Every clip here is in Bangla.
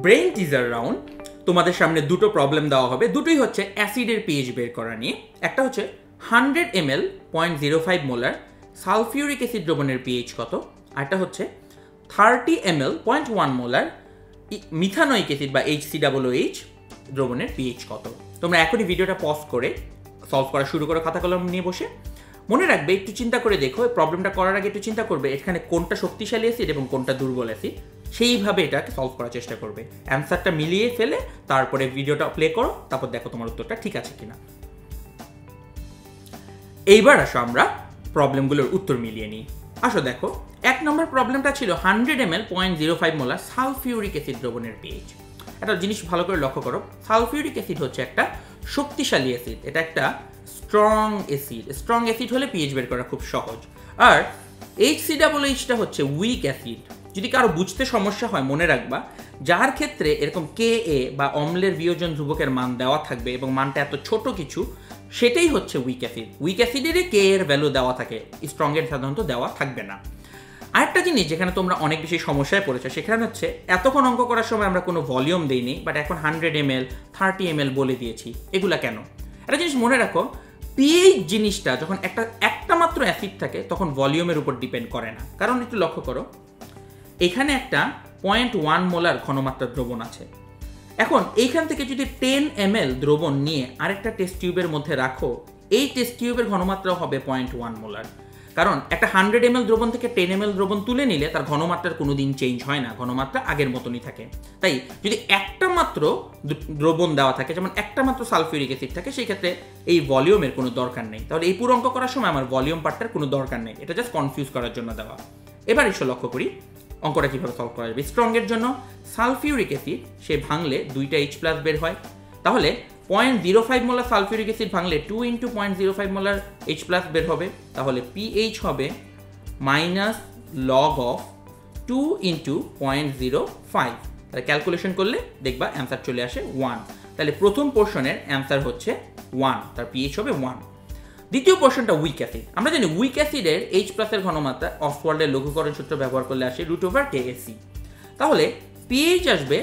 ব্রেইন টিজার রাউন্ড তোমাদের সামনে দুটো প্রবলেম দেওয়া হবে, দুটোই হচ্ছে অ্যাসিডের পিএইচ বের করা নিয়ে। একটা হচ্ছে 100 ml 0.05 মোলার সালফিউরিক অ্যাসিড দ্রবণের পিএইচ কত, আরটা হচ্ছে 30 ml 0.1 মোলার মিথানোয়িক অ্যাসিড বা HCOOH দ্রবণের পিএইচ কত। তোমরা এখনই ভিডিওটা পজ করে সলভ করা শুরু করো খাতা কলম নিয়ে বসে। মনে রাখবে, একটু চিন্তা করে দেখো, এই প্রবলেমটা করার আগে একটু চিন্তা করবে এখানে কোনটা শক্তিশালী অ্যাসিড এবং কোনটা দুর্বল অ্যাসিড, সেইভাবে এটাকে সলভ করার চেষ্টা করবে। অ্যান্সারটা মিলিয়ে ফেলে তারপরে ভিডিওটা প্লে করো, তারপর দেখো তোমার উত্তরটা ঠিক আছে কিনা। এইবার আসো আমরা প্রবলেমগুলোর উত্তর মিলিয়ে নিই। আসো দেখো, 1 নম্বর প্রবলেমটা ছিল 100 ml 0.05 মোলার সালফিউরিক অ্যাসিড দ্রবণের পিএইচ। একটা জিনিস ভালো করে লক্ষ্য করো, সালফিউরিক অ্যাসিড হচ্ছে একটা শক্তিশালী অ্যাসিড, এটা একটা স্ট্রং অ্যাসিড। স্ট্রং অ্যাসিড হলে পিএইচ বের করা খুব সহজ। আর HCOOHটা হচ্ছে উইক অ্যাসিড। যদি কারো বুঝতে সমস্যা হয় মনে রাখবা, যার ক্ষেত্রে এরকম Ka বা অম্লের বিয়োজন ধ্রুবকের মান দেওয়া থাকবে এবং মানটা এত ছোট কিছু, সেটাই হচ্ছে উইক অ্যাসিড। উইক অ্যাসিডেরই Ka এর ভ্যালু দেওয়া থাকে, স্ট্রংয়ের সাধারণত দেওয়া থাকবে না। আরেকটা জিনিস যেখানে তোমরা অনেক বেশি সমস্যায় পড়েছো, সেখানে হচ্ছে এতক্ষণ অঙ্ক করার সময় আমরা কোনো ভলিউম দিইনি, বাট এখন 100 ml 30 ml বলে দিয়েছি। এগুলা কেন? একটা জিনিস মনে রাখো, পিএইচ জিনিসটা যখন একটা মাত্র অ্যাসিড থাকে তখন ভলিউমের উপর ডিপেন্ড করে না। কারণ একটু লক্ষ্য করো, এখানে একটা 0.1 মোলার ঘনমাত্রার দ্রবণ আছে। এখন এইখান থেকে যদি 10 ml দ্রবণ নিয়ে আরেকটা টেস্ট টিউবের মধ্যে রাখো, এই টেস্ট টিউবের ঘনমাত্রা হবে 0.1 মোলার। কারণ একটা 100 ml দ্রবণ থেকে 10 ml দ্রবণ তুলে নিলে তার ঘনমাত্রার কোনোদিন চেঞ্জ হয় না, ঘনমাত্রা আগের মতনই থাকে। তাই যদি একটা মাত্র দ্রবণ দেওয়া থাকে, যেমন একটা মাত্র সালফিউরিক অ্যাসিড থাকে, সেই ক্ষেত্রে এই ভলিউমের কোনো দরকার নেই। তাহলে এই পুরো অঙ্ক করার সময় আমার ভলিউম পার্টটার কোনো দরকার নেই, এটা জাস্ট কনফিউজ করার জন্য দেওয়া। এবার এসে লক্ষ্য করি অঙ্কটা কীভাবে সলভ করা যাবে। স্ট্রংয়ের জন্য সালফিউরিক অ্যাসিড সে ভাঙলে 2টা H+ বের হয়, তাহলে 0.05 মোলার সালফিউরিক অ্যাসিড ভাঙলে 2 × 0.05 মোলার H+ বের হবে। তাহলে পিএইচ হবে -log of 2 × 0.05। তাহলে ক্যালকুলেশন করলে দেখবা অ্যান্সার চলে আসে 1। তাহলে প্রথম পোর্শনের অ্যান্সার হচ্ছে 1, তার পিএইচ হবে 1। দ্বিতীয় পোর্শনটা উইক অ্যাসিড। আমরা জানি উইক অ্যাসিডের H+ এর ঘনমাত্রা অসওয়াল্ডের লঘুকরণ সূত্র ব্যবহার করলে আসে √KAC। তাহলে পিএইচ আসবে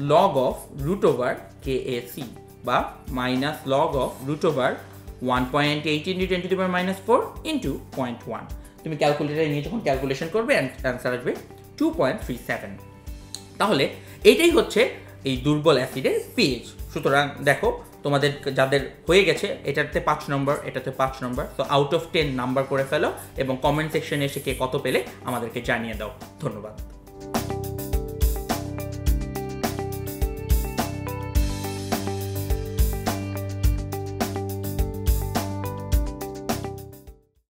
-log of √KAC বা -log of √1.18 × 10⁻⁴ × 0.1। তুমি ক্যালকুলেটর নিয়ে যখন ক্যালকুলেশন করবে অ্যান্সার আসবে 2.37। তাহলে এইটাই হচ্ছে এই দুর্বল অ্যাসিডের পিএইচ। সুতরাং দেখো, তোমাদের যাদের হয়ে গেছে এটাতে 5 নম্বর, এটাতে 5 নম্বর, তো আউট অফ 10 নাম্বার করে ফেলো এবং কমেন্ট সেকশনে এসে কে কত পেলে আমাদেরকে জানিয়ে দাও। ধন্যবাদ।